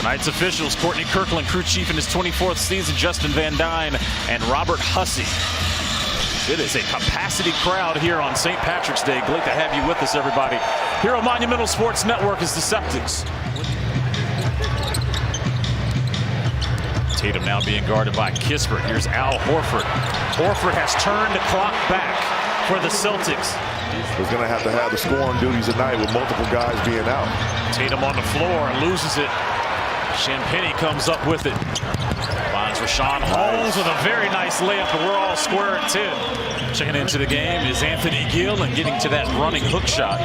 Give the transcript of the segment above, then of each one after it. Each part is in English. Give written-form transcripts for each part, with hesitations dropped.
Tonight's officials: Courtney Kirkland, crew chief in his 24th season, Justin Van Dyne, and Robert Hussey. It is a capacity crowd here on St. Patrick's Day. Great to have you with us, everybody. Here on Monumental Sports Network is the Celtics. Tatum now being guarded by Kispert. Here's Al Horford. Horford has turned the clock back for the Celtics. He's going to have the scoring duties tonight with multiple guys being out. Tatum on the floor and loses it. Champagnie comes up with it. Finds Rashawn Holmes with a very nice layup, but we're all square at 10. Checking into the game is Anthony Gill and getting to that running hook shot.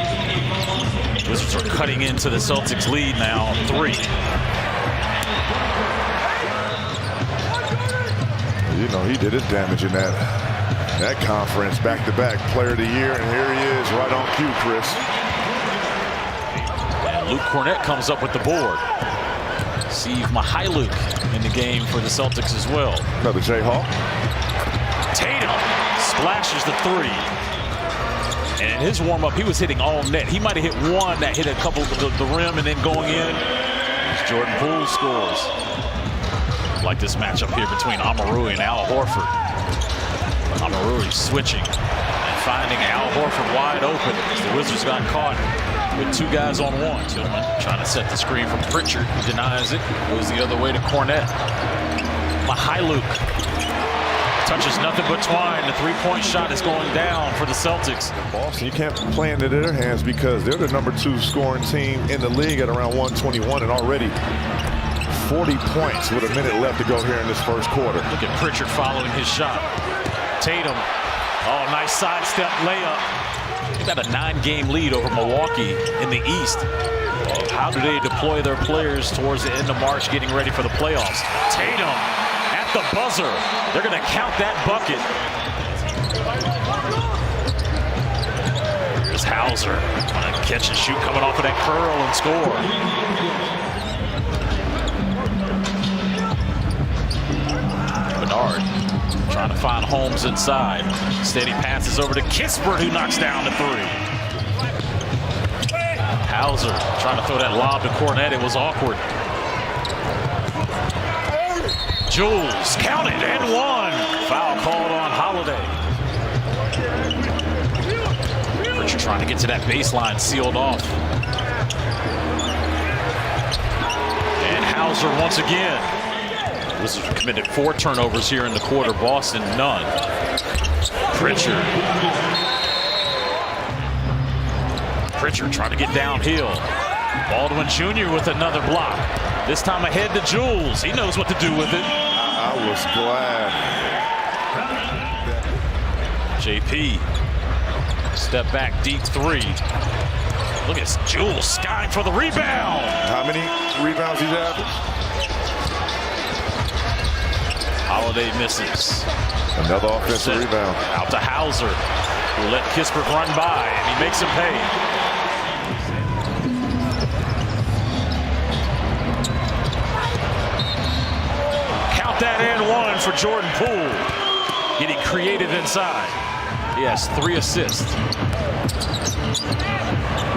Wizards are cutting into the Celtics lead now, 3. You know, he did his damage in that conference, back-to-back player of the year, and here he is right on cue, Chris. And Luke Cornett comes up with the board. Steve Mihailuk in the game for the Celtics as well. Another J-Hawk. Tatum splashes the 3. And in his warm-up, he was hitting all net. He might have hit one that hit a couple of the rim and then going in. Jordan Poole scores. Like this matchup here between Amarui and Al Horford. Amarui switching and finding Al Horford wide open as the Wizards got caught with 2 guys on 1. Tillman trying to set the screen from Pritchard. He denies it. Goes the other way to Cornett. Mihailuk touches nothing but twine. The 3-point shot is going down for the Celtics. Boston, you can't play into their hands because they're the #2 scoring team in the league at around 121 and already 40 points with a minute left to go here in this first quarter. Look at Pritchard following his shot. Tatum, oh, nice sidestep layup. They got a 9-game lead over Milwaukee in the East. How do they deploy their players towards the end of March, getting ready for the playoffs? Tatum at the buzzer. They're going to count that bucket. Here's Hauser on a catch and shoot coming off of that curl and score. Bernard trying to find Holmes inside. Steady passes over to Kispert, who knocks down the 3. Hauser trying to throw that lob to Cornett. It was awkward. Jules counted and 1. Foul called on Holiday. Pritchard trying to get to that baseline, sealed off. And Hauser once again. Wizards have committed 4 turnovers here in the quarter. Boston, none. Pritchard trying to get downhill. Baldwin Jr. with another block. This time ahead to Jules. He knows what to do with it. I was glad. JP. Step back, deep 3. Look at Jules skying for the rebound. How many rebounds he's averaged? Holiday misses. Another offensive rebound. Out to Hauser, who let Kispert run by, and he makes him pay. Count that and 1 for Jordan Poole. Getting creative inside. He has 3 assists.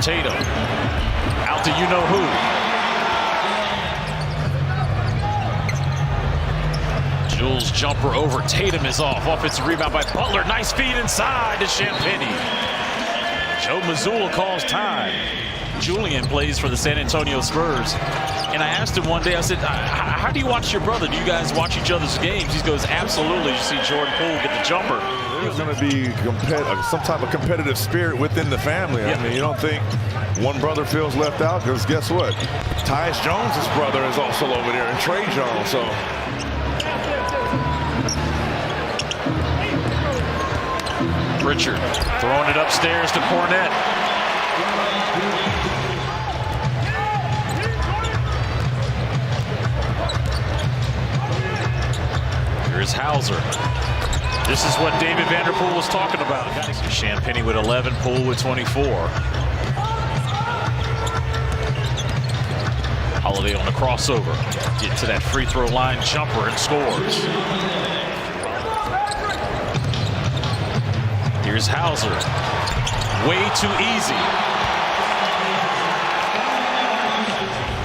Tatum out to you-know-who. Jules jumper over. Tatum is off. Offensive rebound by Butler. Nice feed inside to Champagnie. Joe Mazzulla calls time. Julian plays for the San Antonio Spurs. And I asked him one day, I said, how do you watch your brother? Do you guys watch each other's games? He goes, absolutely. You see Jordan Poole get the jumper. There's going to be some type of competitive spirit within the family. Yeah. I mean, you don't think one brother feels left out, because guess what? Tyus Jones' brother is also over there, and Trey Jones. So Pritchard throwing it upstairs to Cornett. Here's Hauser. This is what David Vanderpool was talking about. Champagnie with 11, Poole with 24. Holiday on the crossover. Get to that free throw line jumper and scores. Here's Hauser. Way too easy.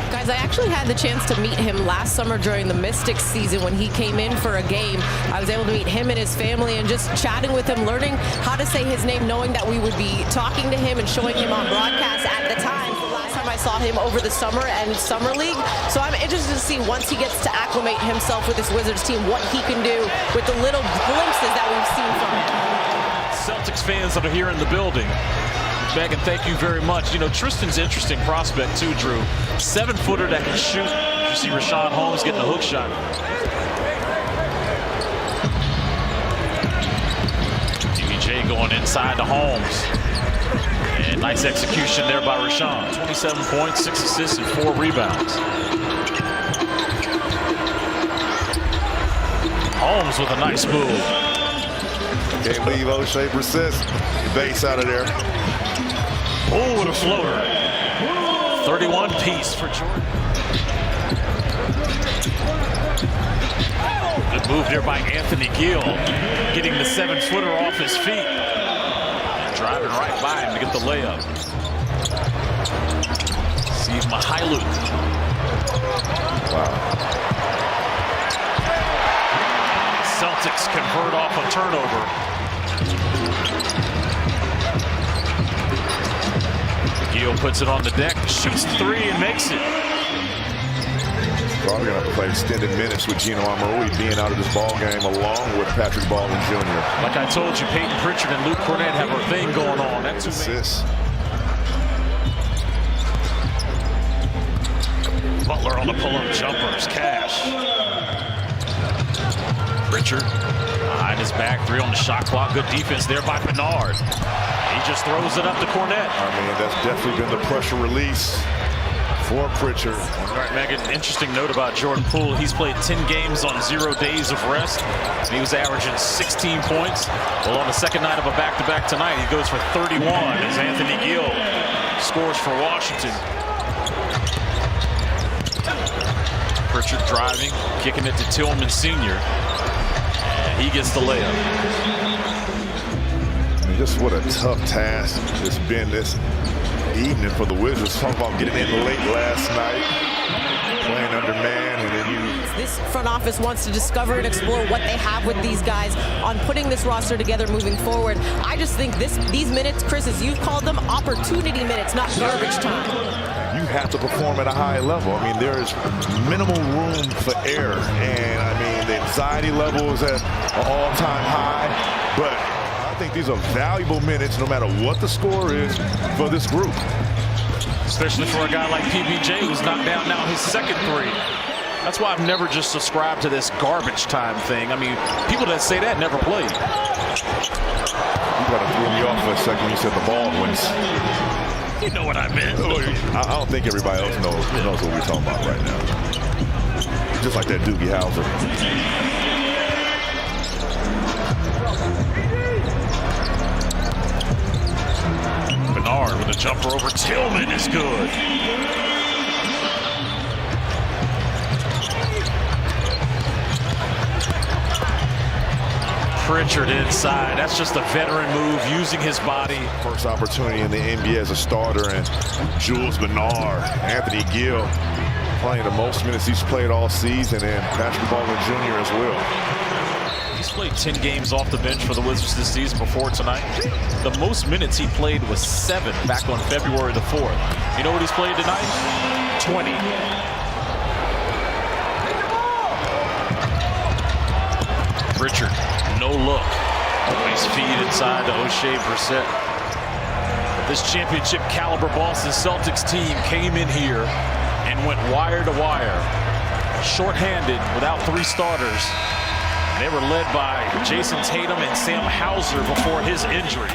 Guys, because I actually had the chance to meet him last summer during the Mystics season when he came in for a game. I was able to meet him and his family and just chatting with him, learning how to say his name, knowing that we would be talking to him and showing him on broadcast at the time. The last time I saw him over the summer and summer league. So I'm interested to see once he gets to acclimate himself with this Wizards team, what he can do with the little glimpses that we've seen from him. Celtics fans that are here in the building, Megan, thank you very much. You know, Tristan's interesting prospect too, Drew. 7-footer that can shoot. You see Rashawn Holmes getting a hook shot. DBJ going inside to Holmes. And nice execution there by Rashawn. 27 points, 6 assists, and 4 rebounds. Holmes with a nice move. Can't leave O'Shea persist. Base out of there. Oh, what a floater. 31 piece for Jordan. Good move there by Anthony Gill. Getting the 7-footer off his feet. Driving right by him to get the layup. Steve Mihailuk. Wow. Celtics convert off a turnover. Gill puts it on the deck, shoots 3 and makes it. Probably going to have to play extended minutes with Gino Amarui being out of this ball game along with Patrick Baldwin Jr. Like I told you, Peyton Pritchard and Luke Cornett have a thing going on. That's assists. Butler on the pull-up jumpers. Cash. Pritchard behind his back, 3 on the shot clock. Good defense there by Bernard. He just throws it up to Cornett. I mean, that's definitely been the pressure release for Pritchard. All right, Megan, interesting note about Jordan Poole. He's played 10 games on 0 days of rest. And he was averaging 16 points. Well, on the second night of a back-to-back tonight, he goes for 31 as Anthony Gill scores for Washington. Pritchard driving, kicking it to Tillman Sr. And he gets the layup. Just what a tough task it's been this evening for the Wizards. Talk about getting in late last night, playing under man, and then This front office wants to discover and explore what they have with these guys on putting this roster together moving forward. I just think these minutes, Chris, as you called them, opportunity minutes, not garbage time. You have to perform at a high level. I mean, there is minimal room for error, and I mean, the anxiety level is at an all-time high, but I think these are valuable minutes no matter what the score is for this group. Especially for a guy like PBJ who's knocked down now his second 3. That's why I've never just subscribed to this garbage time thing. I mean, people that say that never played. You got to throw me off for a second when you said the Baldwins. You know what I meant. I don't think everybody else knows what we're talking about right now. Just like that Doogie Hauser. Bernard with a jumper over Tillman is good. Pritchard inside. That's just a veteran move, using his body. First opportunity in the NBA as a starter, and Jules Bernard, Anthony Gill playing the most minutes he's played all season, and Patrick Baldwin Jr. as well. He's played 10 games off the bench for the Wizards this season before tonight. The most minutes he played was 7 back on February the 4th. You know what he's played tonight? 20. Pritchard, no look. Nice feed inside to O'Shea Brissett. This championship caliber Boston Celtics team came in here and went wire to wire. Short-handed without 3 starters. They were led by Jason Tatum and Sam Hauser before his injury.